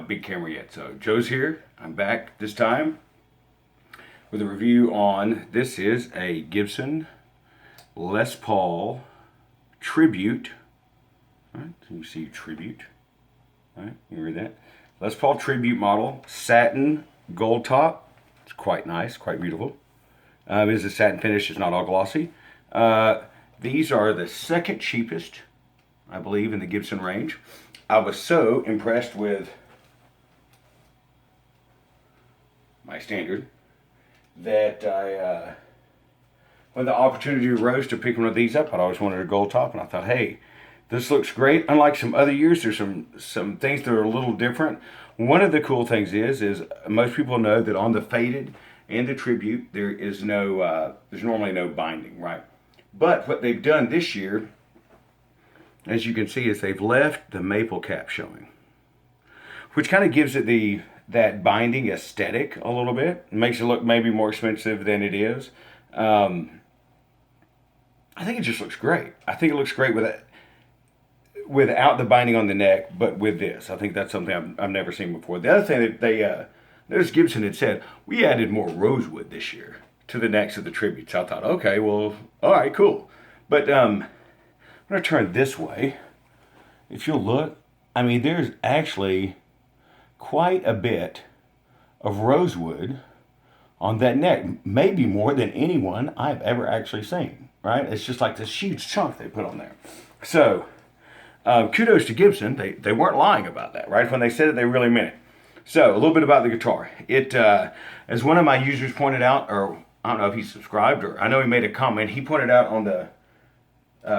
big camera yet. So Joe's here. I'm back this time with a review on, this is a Gibson Les Paul Tribute. All right, so you see Tribute. All right, you read that. Les Paul Tribute model, satin gold top. It's quite nice, quite beautiful. It is a satin finish, it's not all glossy. These are the second cheapest, I believe, in the Gibson range. I was so impressed with my standard that when the opportunity arose to pick one of these up, I always wanted a gold top, and I thought, hey, this looks great. Unlike some other years, there's some things that are a little different. One of the cool things is most people know that on the faded and the tribute, there is no, there's normally no binding, right? But what they've done this year, as you can see, is they've left the maple cap showing, which kind of gives it that binding aesthetic a little bit. It makes it look maybe more expensive than it is. I think it just looks great. I think it looks great without the binding on the neck, but with this. I think that's something I've never seen before. The other thing that they, notice Gibson had said, we added more rosewood this year to the necks of the tributes. I thought, okay, well, all right, cool. But I'm going to turn this way. If you'll look, I mean, there's actually quite a bit of rosewood on that neck, maybe more than anyone I've ever actually seen, right? It's just like this huge chunk they put on there. So, kudos to Gibson. They weren't lying about that, right? When they said it, they really meant it. So, a little bit about the guitar. It, as one of my users pointed out, or I don't know if he subscribed, or I know he made a comment, he pointed out on the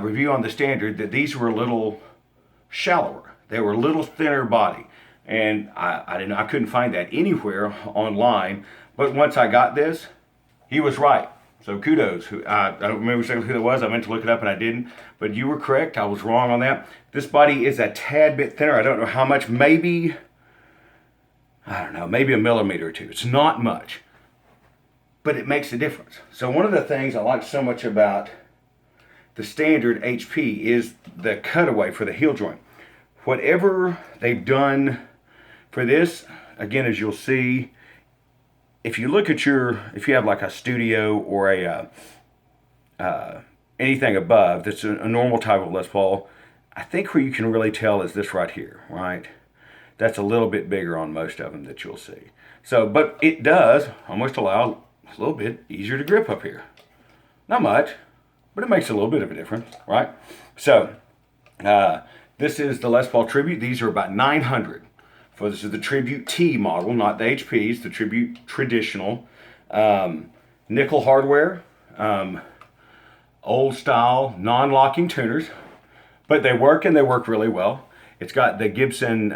review on the standard that these were a little shallower. They were a little thinner body. And I couldn't find that anywhere online. But once I got this, he was right. So kudos. I don't remember exactly who that was. I meant to look it up and I didn't. But you were correct. I was wrong on that. This body is a tad bit thinner. I don't know how much. Maybe, I don't know, maybe a millimeter or two. It's not much. But it makes a difference. So one of the things I like so much about the standard HP is the cutaway for the heel joint. Whatever they've done for this, again, as you'll see, if you look at if you have like a studio or anything above that's a normal type of Les Paul, I think where you can really tell is this right here, right? That's a little bit bigger on most of them that you'll see. So, but it does almost allow a little bit easier to grip up here. Not much, but it makes a little bit of a difference, right? So, this is the Les Paul Tribute. These are about $900. This is the Tribute T model, not the HPs, the Tribute Traditional. Nickel hardware, old style, non-locking tuners, but they work and they work really well. It's got the Gibson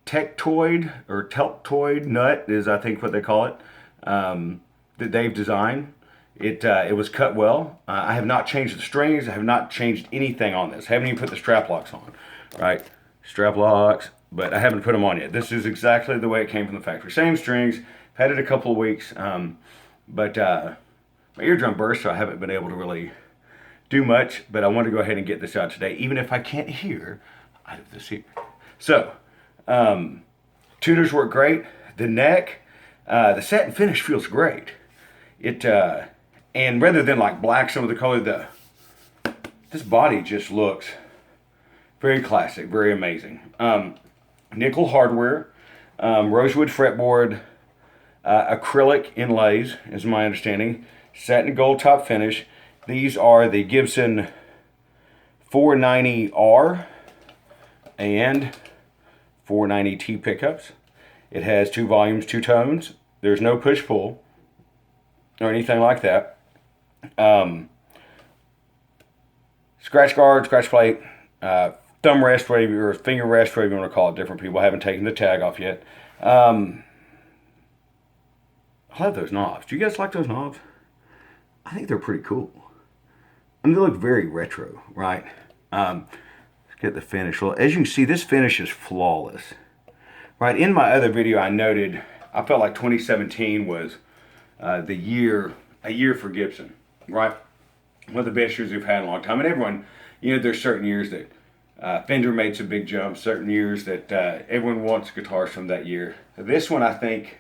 Tectoid or Teltoid nut is I think what they call it, that they've designed. It was cut well. I have not changed the strings. I have not changed anything on this. I haven't even put the strap locks on, right? Strap locks, but I haven't put them on yet. This is exactly the way it came from the factory. Same strings. I've had it a couple of weeks, but my eardrum burst, so I haven't been able to really do much, but I want to go ahead and get this out today, even if I can't hear out of this here. So, tuners work great. The neck, the satin finish feels great. And rather than like black, some of the color, this body just looks very classic, very amazing. Nickel hardware, rosewood fretboard, acrylic inlays is my understanding. Satin gold top finish. These are the Gibson 490R and 490T pickups. It has 2 volumes, 2 tones. There's no push-pull or anything like that. Scratch guard, scratch plate, thumb rest, whatever, or finger rest, whatever you want to call it. Different people. I haven't taken the tag off yet. I love those knobs. Do you guys like those knobs? I think they're pretty cool. I mean, they look very retro, right? Let's get the finish. Well, as you can see, this finish is flawless, right? In my other video, I noted I felt like 2017 was a year for Gibson, right? One of the best years we've had in a long time. And everyone, you know, there's certain years that Fender made some big jumps certain years that everyone wants guitars from that year. This one, I think,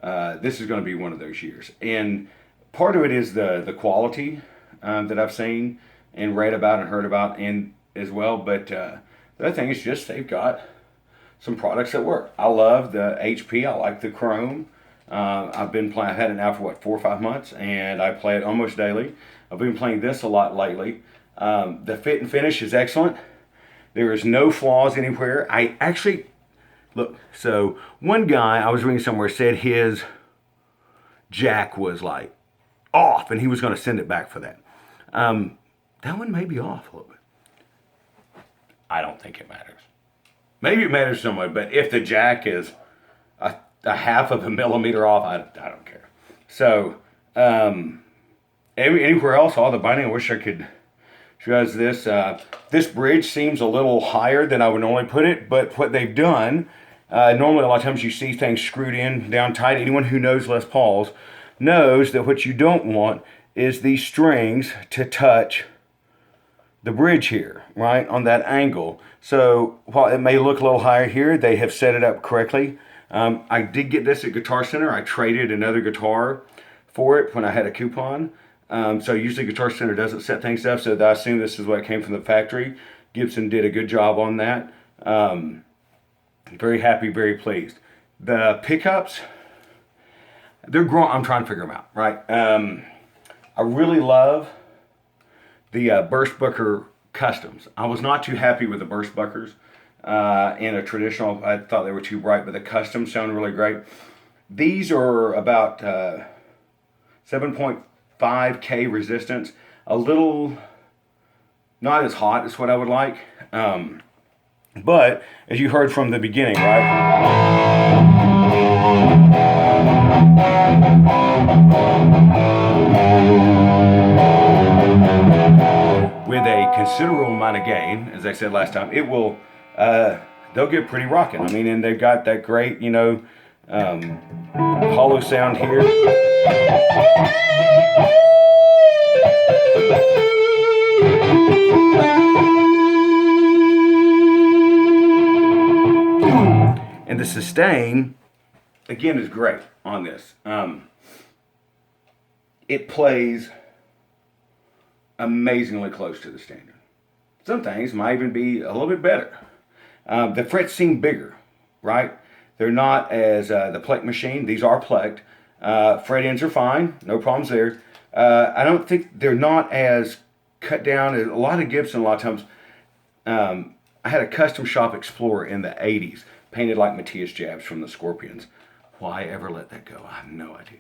this is going to be one of those years. And part of it is the quality that I've seen and read about and heard about, and as well. But the other thing is just they've got some products that work. I love the HP. I like the Chrome. I've had it now for 4 or 5 months, and I play it almost daily. I've been playing this a lot lately. The fit and finish is excellent. There is no flaws anywhere. I actually, look, so one guy I was reading somewhere said his jack was like off and he was going to send it back for that. That one may be off a little bit. I don't think it matters. Maybe it matters somewhat, but if the jack is a half of a millimeter off, I don't care. So, anywhere else, all the binding, I wish I could show you this. This bridge seems a little higher than I would normally put it, but what they've done, normally a lot of times you see things screwed in down tight. Anyone who knows Les Pauls knows that what you don't want is these strings to touch the bridge here, right, on that angle. So while it may look a little higher here, they have set it up correctly. I did get this at Guitar Center. I traded another guitar for it when I had a coupon. So usually Guitar Center doesn't set things up, so I assume this is what came from the factory. Gibson did a good job on that. Very happy, very pleased. The pickups, they're growing. I'm trying to figure them out, right? I really love the Burst Booker Customs. I was not too happy with the Burst Bookers in a traditional. I thought they were too bright, but the Customs sound really great. These are about 7.5K resistance. A little not as hot as what I would like. But as you heard from the beginning, right? With a considerable amount of gain, as I said last time, it will, they'll get pretty rocking. I mean, and they've got that great, hollow sound here. And the sustain, again, is great on this. It plays amazingly close to the standard. Some things might even be a little bit better. The frets seem bigger, right? They're not as the Plek machine. These are Pleked. Fret ends are fine. No problems there. I don't think they're not as cut down. A lot of Gibson, a lot of times, I had a custom shop Explorer in the 80s, painted like Matthias Jabs from the Scorpions. Why ever let that go? I have no idea.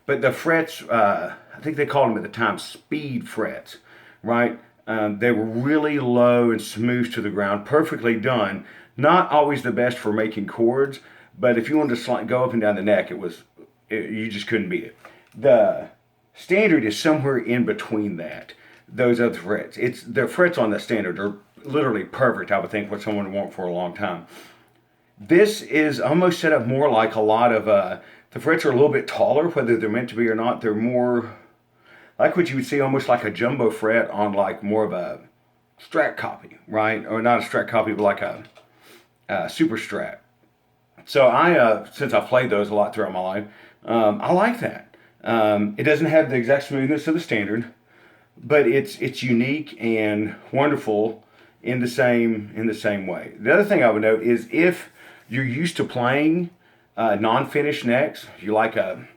But the frets, I think they called them at the time speed frets, right? They were really low and smooth to the ground, perfectly done. Not always the best for making chords, but if you wanted to go up and down the neck, you just couldn't beat it. The standard is somewhere in between those other frets. The frets on the standard are literally perfect, I would think, what someone would want for a long time. This is almost set up more like a lot of, the frets are a little bit taller, whether they're meant to be or not. They're more like what you would see almost like a jumbo fret on like more of a Strat copy, right? Or not a Strat copy, but like a Super Strat. So since I've played those a lot throughout my life, I like that. It doesn't have the exact smoothness of the standard, but it's unique and wonderful in the same way. The other thing I would note is if you're used to playing non-finished necks, you like a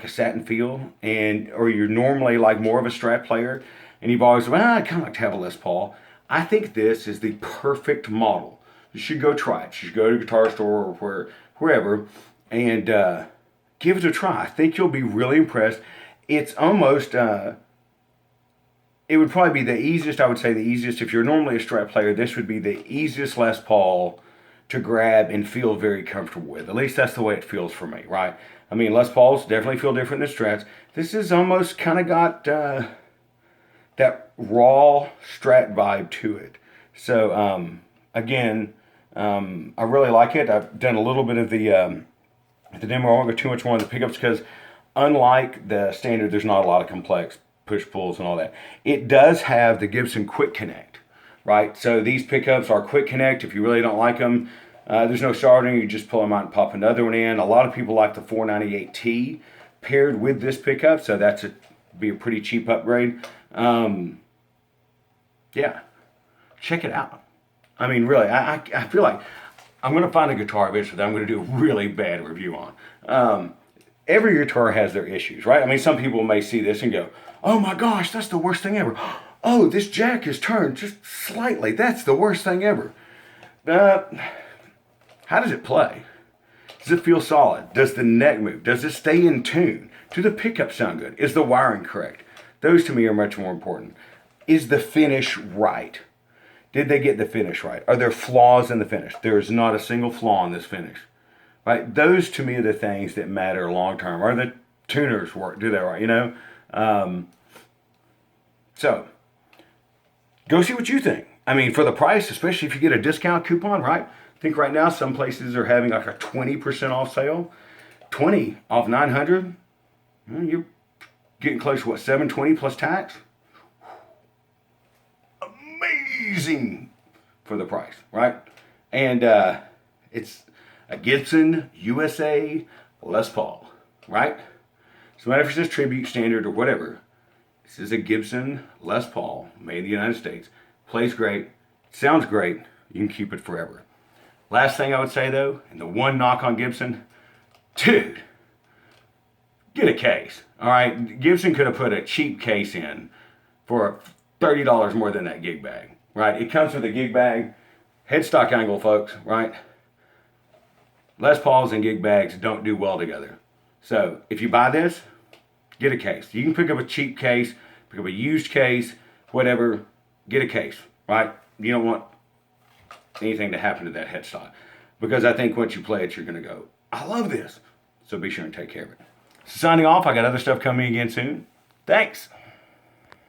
satin feel, or you're normally like more of a Strat player, and you've always, I kind of like to have a Les Paul. I think this is the perfect model. You should go try it. You should go to a guitar store or wherever and give it a try. I think you'll be really impressed. It's almost, it would probably be the easiest, I would say the easiest, if you're normally a Strat player, this would be the easiest Les Paul to grab and feel very comfortable with. At least that's the way it feels for me, right? I mean, Les Pauls definitely feel different than Strats. This is almost kind of got that raw Strat vibe to it. So, again, I really like it. I've done a little bit of the demo. I won't go too much more on the pickups because unlike the standard, there's not a lot of complex push-pulls and all that. It does have the Gibson Quick Connect, right? So these pickups are quick connect. If you really don't like them, there's no starting. You just pull them out and pop another one in. A lot of people like the 498T paired with this pickup, so that's be a pretty cheap upgrade. Yeah, check it out. I mean, really, I feel like I'm going to find a guitar eventually that I'm going to do a really bad review on. Every guitar has their issues, right? I mean, some people may see this and go, oh my gosh, that's the worst thing ever. Oh, this jack is turned just slightly. That's the worst thing ever. How does it play? Does it feel solid? Does the neck move? Does it stay in tune? Do the pickups sound good? Is the wiring correct? Those to me are much more important. Is the finish right? Did they get the finish right? Are there flaws in the finish? There is not a single flaw in this finish. Right? Those to me are the things that matter long term. Are the tuners work? Do they right? You know? So, go see what you think. I mean, for the price, especially if you get a discount coupon, right? I think right now some places are having like a 20% off sale. 20 off 900. You're getting close to what, 720 plus tax? Amazing for the price, right? And it's a Gibson USA Les Paul, right? So no matter if it's just tribute, standard, or whatever, this is a Gibson Les Paul made in the United States. Plays great, sounds great, you can keep it forever. Last thing I would say though, and the one knock on Gibson, dude, get a case. All right, Gibson could have put a cheap case in for $30 more than that gig bag, right? It comes with a gig bag, headstock angle, folks, right? Les Pauls and gig bags don't do well together. So if you buy this, get a case. You can pick up a cheap case, pick up a used case, whatever, get a case, right? You don't want anything to happen to that headstock. Because I think once you play it, you're going to go, I love this. So be sure and take care of it. Signing off, I got other stuff coming again soon. Thanks.